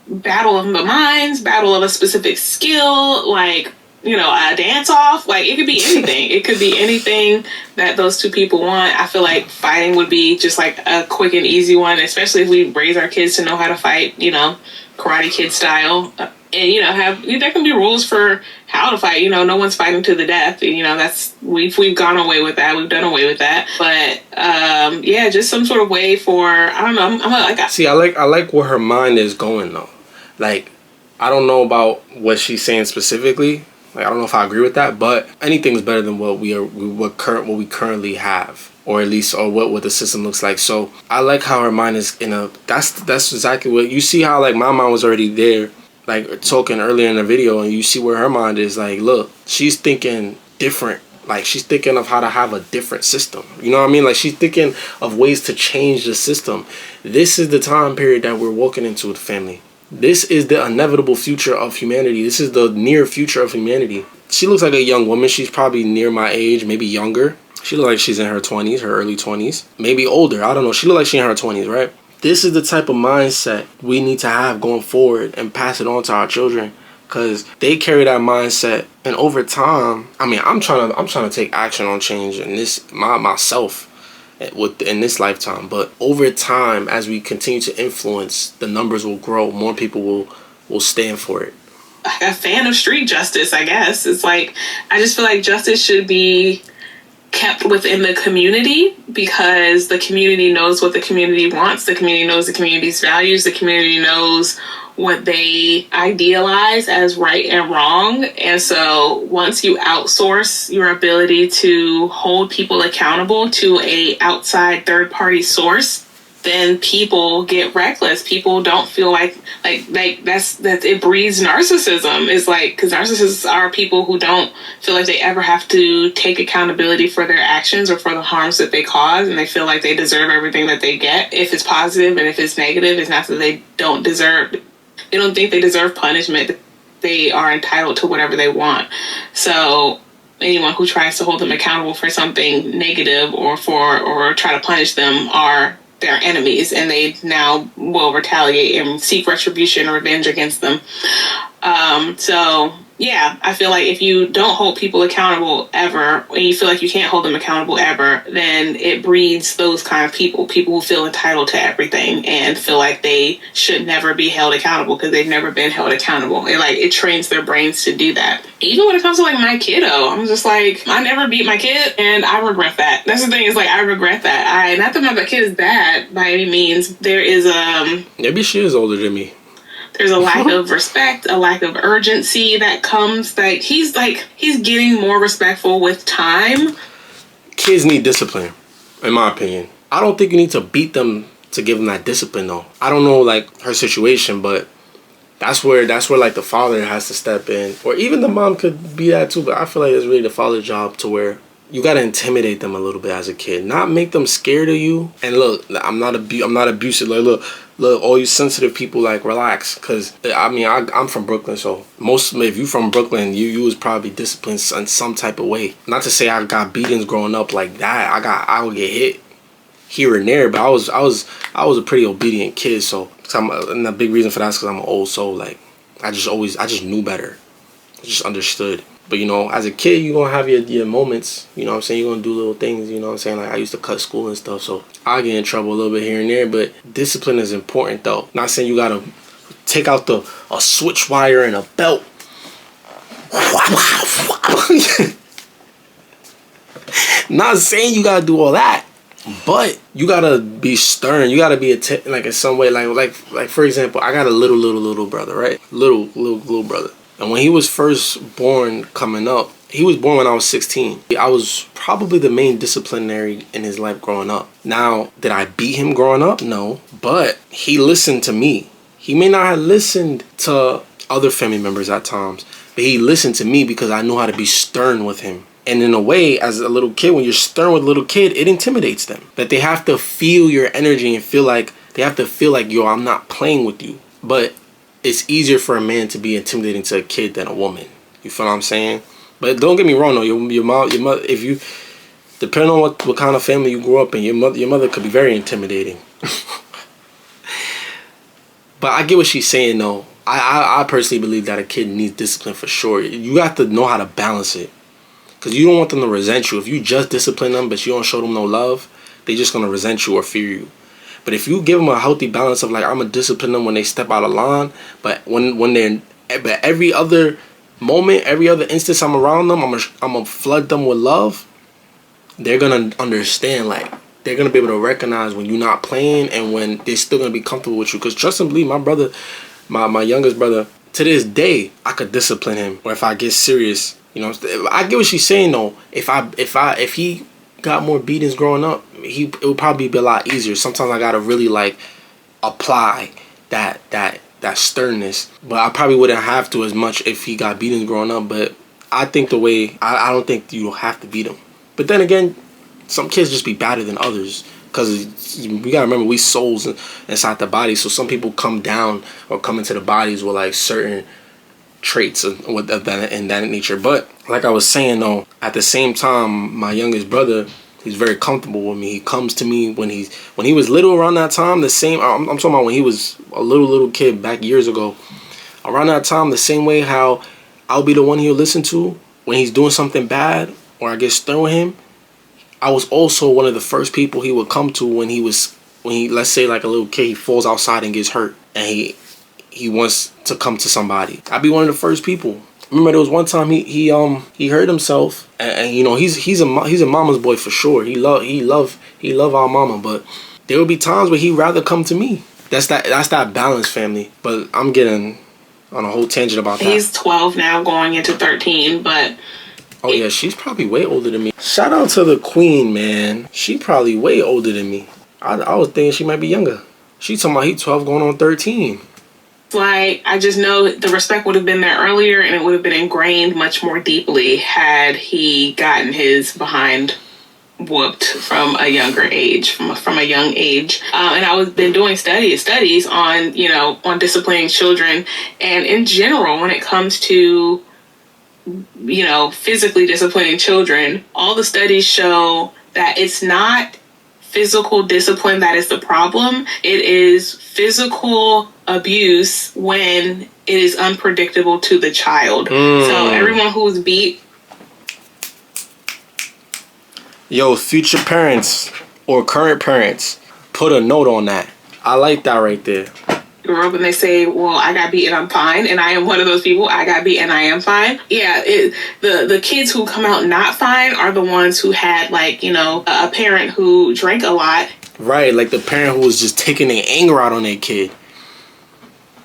battle of the minds, battle of a specific skill, a dance off. It could be anything. It could be anything that those two people want. I feel like fighting would be just a quick and easy one, especially if we raise our kids to know how to fight, Karate Kid style. And, there can be rules for how to fight. No one's fighting to the death. We've gone away with that. We've done away with that. But, just some sort of way for, I don't know. See, I like where her mind is going, though. I don't know about what she's saying specifically. I don't know if I agree with that, but anything's better than what we currently have. or at least or what the system looks like. So I like how her mind is that's exactly what you see, how like my mind was already there, like talking earlier in the video, and you see where her mind is. Like, look, she's thinking different. Like, she's thinking of how to have a different system. You know what I mean? Like, she's thinking of ways to change the system. This is the time period that we're walking into with family. This is the inevitable future of humanity. This is the near future of humanity. She looks like a young woman. She's probably near my age, maybe younger. She looks like she's in her 20s, her early 20s. Maybe older. I don't know. She looks like she's in her 20s, right? This is the type of mindset we need to have going forward and pass it on to our children. Because they carry that mindset, and over time, I mean, I'm trying to take action on change in this myself in this lifetime. But over time, as we continue to influence, the numbers will grow. More people will stand for it. A fan of street justice, I guess. It's like, I just feel like justice should be kept within the community, because the community knows what the community wants. The community knows the community's values. The community knows what they idealize as right and wrong. And so once you outsource your ability to hold people accountable to a outside third party source, then people get reckless. People don't feel like that's it breeds narcissism. It's like, because narcissists are people who don't feel like they ever have to take accountability for their actions or for the harms that they cause, and they feel like they deserve everything that they get. If it's positive and if it's negative, it's not that they don't deserve. They don't think they deserve punishment. They are entitled to whatever they want. So anyone who tries to hold them accountable for something negative or try to punish them are their enemies, and they now will retaliate and seek retribution or revenge against them. So yeah, I feel like if you don't hold people accountable ever, and you feel like you can't hold them accountable ever, then it breeds those kind of people who feel entitled to everything and feel like they should never be held accountable because they've never been held accountable. It trains their brains to do that. Even when it comes to like my kiddo, I'm just like, I never beat my kid, and I regret that. That's the thing, is like, I regret that. Not that my kid is bad by any means. There is maybe she is older than me. There's a lack of respect, a lack of urgency that comes. Like, he's getting more respectful with time. Kids need discipline, in my opinion. I don't think you need to beat them to give them that discipline, though. I don't know, like, her situation, but that's where like the father has to step in, or even the mom could be that too. But I feel like it's really the father's job to where you gotta intimidate them a little bit as a kid, not make them scared of you. And look, I'm not abusive. Like, look, all you sensitive people, like, relax. Cause I mean, I'm from Brooklyn, so if you from Brooklyn, you was probably disciplined in some type of way. Not to say I got beatings growing up like that. I would get hit here and there, but I was a pretty obedient kid. So and the big reason for that is because I'm an old soul. Like, I just knew better. I just understood. But, you know, as a kid, you're going to have your moments, you know what I'm saying? You're going to do little things, you know what I'm saying? Like, I used to cut school and stuff, so I get in trouble a little bit here and there. But discipline is important, though. Not saying you got to take out a switch wire and a belt. Not saying you got to do all that. But you got to be stern. You got to be, in some way, like for example, I got a little brother, right? Little brother. And when he was first born coming up, he was born when I was 16. I was probably the main disciplinary in his life growing up. Now, did I beat him growing up? No. But he listened to me. He may not have listened to other family members at times, but he listened to me because I knew how to be stern with him. And in a way, as a little kid, when you're stern with a little kid, it intimidates them. That they have to feel your energy and feel like, yo, I'm not playing with you. But it's easier for a man to be intimidating to a kid than a woman. You feel what I'm saying? But don't get me wrong, though. Your mother, if you, depending on what kind of family you grew up in, your mother could be very intimidating. But I get what she's saying, though. I personally believe that a kid needs discipline for sure. You have to know how to balance it. Because you don't want them to resent you. If you just discipline them, but you don't show them no love, they're just going to resent you or fear you. But if you give them a healthy balance of, like, I'm going to discipline them when they step out of line, but but every other moment, every other instance I'm around them, I'm going to flood them with love, they're going to understand, like, they're going to be able to recognize when you're not playing and when they're still going to be comfortable with you. Because trust and believe, my brother, my youngest brother, to this day, I could discipline him. Or if I get serious, you know, I get what she's saying, though. If he got more beatings growing up, it would probably be a lot easier. Sometimes I gotta really like apply that sternness, but I probably wouldn't have to as much if he got beatings growing up. But I think I don't think you have to beat him. But then again, some kids just be better than others, because we gotta remember, we souls inside the body. So some people come down or come into the bodies with like certain traits of that in that nature. But like I was saying though, at the same time, my youngest brother, he's very comfortable with me. He comes to me when he was little, around that time. The same, I'm talking about when he was a little kid back years ago. Around that time, the same way how I'll be the one he'll listen to when he's doing something bad or I get stern with him. I was also one of the first people he would come to when he let's say like a little kid, he falls outside and gets hurt and he wants to come to somebody. I'd be one of the first people. Remember there was one time he hurt himself, and you know he's a mama's boy for sure. He love our mama, but there would be times where he'd rather come to me. That's that balance, family. But I'm getting on a whole tangent about that. He's 12 now, going into 13, but oh yeah, she's probably way older than me. Shout out to the queen, man. She probably way older than me. I was thinking she might be younger. She talking about he 12 going on 13. Like, I just know the respect would have been there earlier, and it would have been ingrained much more deeply had he gotten his behind whooped from a younger age, from a young age. And I was been doing studies on, you know, on disciplining children, and in general, when it comes to, you know, physically disciplining children, all the studies show that it's not physical discipline that is the problem. It is physical abuse when it is unpredictable to the child. So everyone who's beat. Yo, future parents or current parents, put a note on that. I like that right there. Grow up and they say, well, I got beat and I'm fine. And I am one of those people. I got beat and I am fine. Yeah, the kids who come out not fine are the ones who had, like, you know, a parent who drank a lot. Right, like the parent who was just taking their anger out on their kid.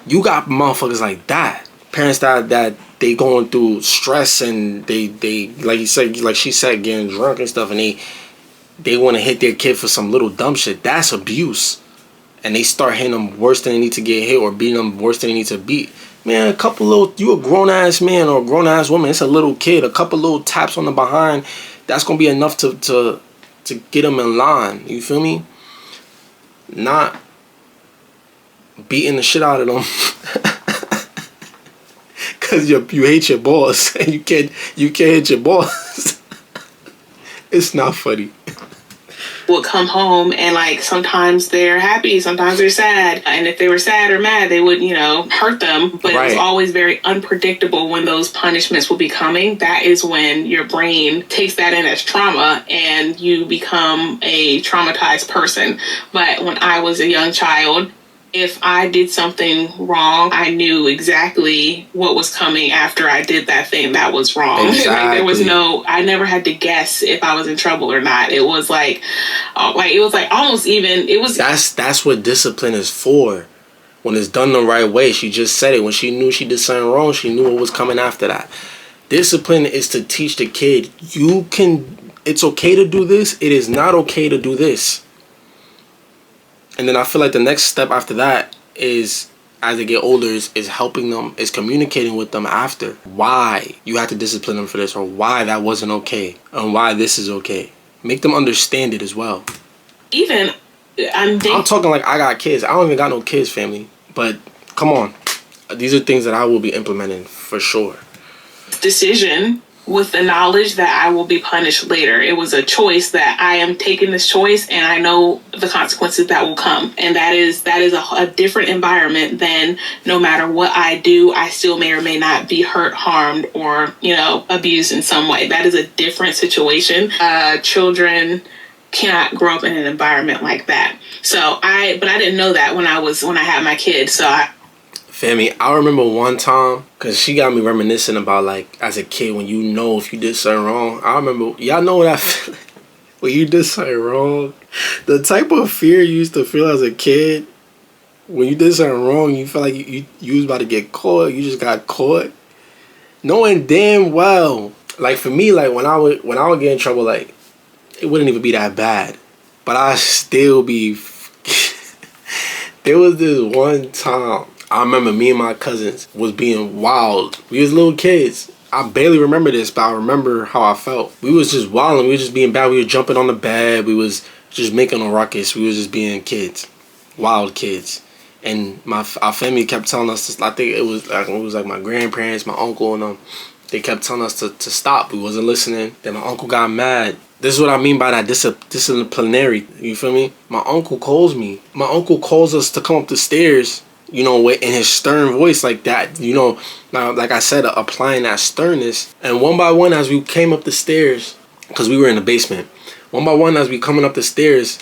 You got motherfuckers like that. Parents that they going through stress and they like she said, getting drunk and stuff, and they want to hit their kid for some little dumb shit. That's abuse. And they start hitting them worse than they need to get hit, or beating them worse than they need to beat. Man, you a grown-ass man or a grown-ass woman, it's a little kid. A couple little taps on the behind, that's going to be enough to get them in line. You feel me? Not beating the shit out of them. Because you hate your boss and you can't hit your boss. It's not funny. Would come home and, like, sometimes they're happy, sometimes they're sad, and if they were sad or mad, they would, you know, hurt them. But right. It was always very unpredictable when those punishments would be coming. That is when your brain takes that in as trauma and you become a traumatized person. But when I was a young child, if I did something wrong, I knew exactly what was coming after I did that thing that was wrong. Exactly. Like, there was I never had to guess if I was in trouble or not. It was like almost even, it was. That's what discipline is for. When it's done the right way. She just said it. When she knew she did something wrong, she knew what was coming after that. Discipline is to teach the kid, it's okay to do this. It is not okay to do this. And then I feel like the next step after that is, as they get older, is helping them, is communicating with them after why you have to discipline them for this, or why that wasn't okay, and why this is okay. Make them understand it as well. Even, I'm talking like I got kids. I don't even got no kids, family. But come on. These are things that I will be implementing for sure. Decision with the knowledge that I will be punished later. It was a choice that I am taking this choice and I know the consequences that will come. And that is a different environment than no matter what I do, I still may or may not be hurt, harmed, or, you know, abused in some way. That is a different situation. Children cannot grow up in an environment like that. But I didn't know that when I had my kids. So Family, I remember one time, because she got me reminiscing about, like, as a kid, when you know if you did something wrong. I remember, y'all know what I feel like when you did something wrong. The type of fear you used to feel as a kid, when you did something wrong, you felt like you was about to get caught. You just got caught. Knowing damn well, like, for me, like, when I would get in trouble, like, it wouldn't even be that bad. But I still be. There was this one time I remember me and my cousins was being wild. We was little kids. I barely remember this, but I remember how I felt. We was just wilding. We was just being bad. We were jumping on the bed. We was just making a ruckus. We was just being kids, wild kids. And our family kept telling us to, I think it was like my grandparents, my uncle, and they kept telling us to stop. We wasn't listening. Then my uncle got mad. This is what I mean by that disciplinary. You feel me? My uncle calls me. My uncle calls us to come up the stairs, you know, in his stern voice like that. You know, now, like I said, applying that sternness. And one by one, as we came up the stairs, because we were in the basement, one by one, as we coming up the stairs,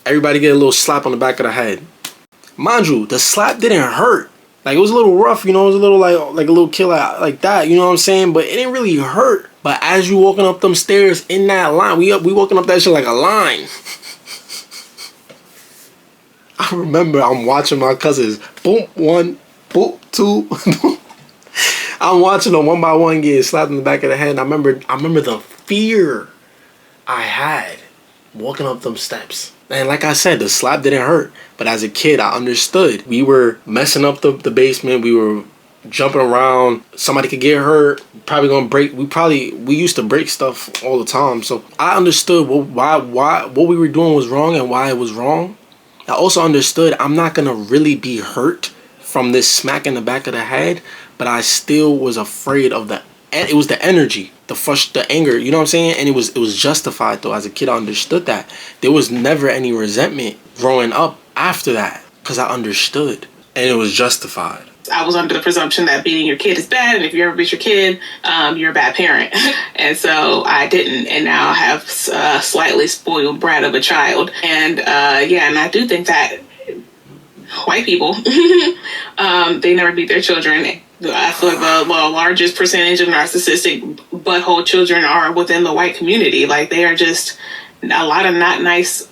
everybody get a little slap on the back of the head. Mind you, the slap didn't hurt. Like, it was a little rough, you know, it was a little like a little kill like that, you know what I'm saying? But it didn't really hurt. But as you walking up them stairs in that line, we walking up that shit like a line. I remember I'm watching my cousins, boom, one, boom, two, boom. I'm watching them one by one getting slapped in the back of the head. And I remember the fear I had walking up them steps. And like I said, the slap didn't hurt. But as a kid, I understood. We were messing up the basement. We were jumping around. Somebody could get hurt. Probably gonna break. We used to break stuff all the time. So I understood why what we were doing was wrong and why it was wrong. I also understood I'm not gonna really be hurt from this smack in the back of the head. But I still was afraid of it was the energy, the anger, you know what I'm saying? And it was justified though. As a kid, I understood that. There was never any resentment growing up after that because I understood and it was justified. I was under the presumption that beating your kid is bad, and if you ever beat your kid, you're a bad parent. And so I didn't, and now I have a slightly spoiled brat of a child. And and I do think that white people, they never beat their children. I feel like the largest percentage of narcissistic butthole children are within the white community. Like, they are just a lot of not nice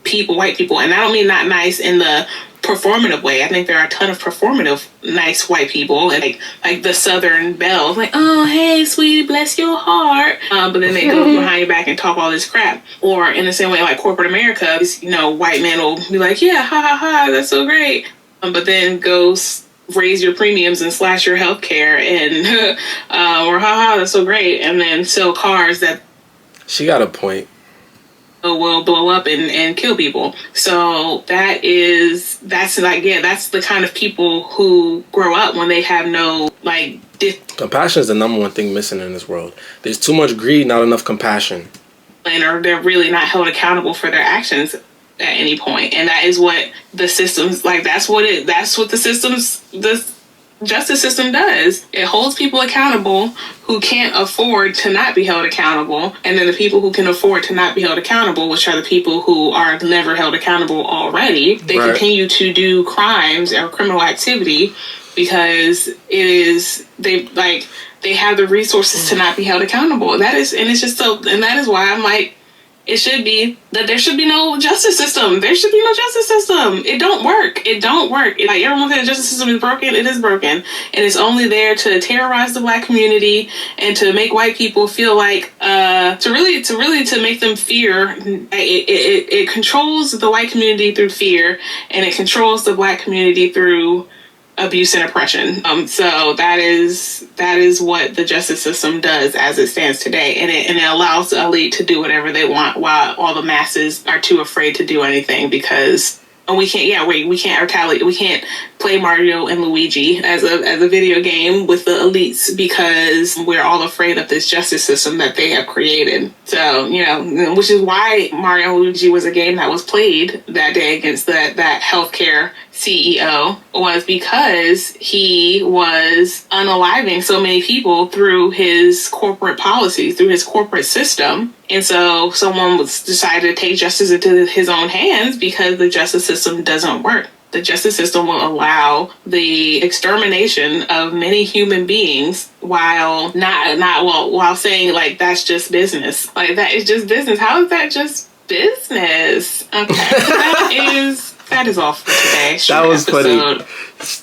people, white people. And I don't mean not nice in the performative way. I think there are a ton of performative nice white people, and like the Southern belle, like, oh, hey, sweetie, bless your heart. But then they go behind your back and talk all this crap. Or in the same way, like corporate America, you know, white men will be like, yeah, ha ha ha, that's so great. But then goes raise your premiums and slash your health care and or haha, that's so great, and then sell cars that she got a point will blow up and kill people. So that's the kind of people who grow up when they have no compassion is the number one thing missing in this world. There's too much greed, not enough compassion, or they're really not held accountable for their actions at any point. And that is what the systems, that's what the justice system does. It holds people accountable who can't afford to not be held accountable. And then the people who can afford to not be held accountable, which are the people who are never held accountable already, they continue to do crimes or criminal activity because they have the resources to not be held accountable. That is why I'm like, it should be that there should be no justice system. There should be no justice system. It don't work. Like, everyone says the justice system is broken. It is broken. And it's only there to terrorize the black community and to make white people feel like, to make them fear. It controls the white community through fear, and it controls the black community through abuse and oppression. So that is what the justice system does as it stands today, and it allows the elite to do whatever they want while all the masses are too afraid to do anything because we can't retaliate. We can't play Mario and Luigi as a video game with the elites because we're all afraid of this justice system that they have created. So, which is why Mario and Luigi was a game that was played that day against that healthcare CEO, was because he was unaliving so many people through his corporate policies, through his corporate system. And so someone decided to take justice into his own hands because the justice system doesn't work. The justice system will allow the extermination of many human beings while while saying like that's just business. Like, that is just business. How is that just business? Okay. That is all for today. That was funny.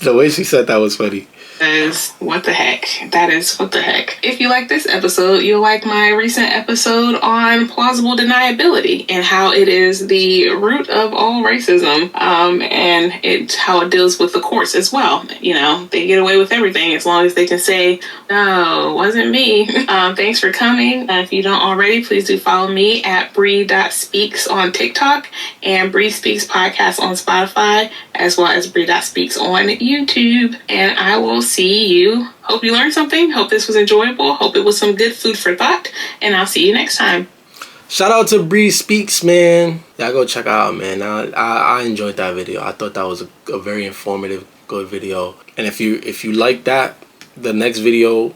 The way she said that was funny. Is what the heck. That is what the heck. If you like this episode, you'll like my recent episode on plausible deniability and how it is the root of all racism, and how it deals with the courts as well. You know, they get away with everything as long as they can say, no, it wasn't me. Thanks for coming. If you don't already, please do follow me at Bree.speaks on TikTok and Bree Speaks Podcast on Spotify, as well as Bree.speaks on YouTube. And I will see you. Hope you learned something. Hope this was enjoyable. Hope it was some good food for thought. And I'll see you next time. Shout out to Bree Speaks, man. Y'all go check her out, man. I enjoyed that video. I thought that was a very informative, good video. And if you like that, the next video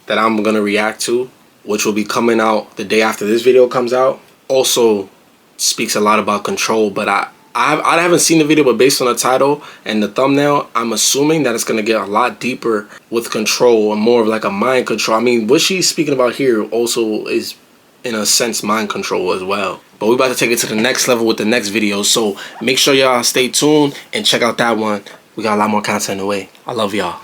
that I'm gonna react to, which will be coming out the day after this video comes out, also speaks a lot about control. But I haven't seen the video, but based on the title and the thumbnail, I'm assuming that it's going to get a lot deeper with control and more of like a mind control. I mean, what she's speaking about here also is, in a sense, mind control as well. But we're about to take it to the next level with the next video. So make sure y'all stay tuned and check out that one. We got a lot more content in the way. I love y'all.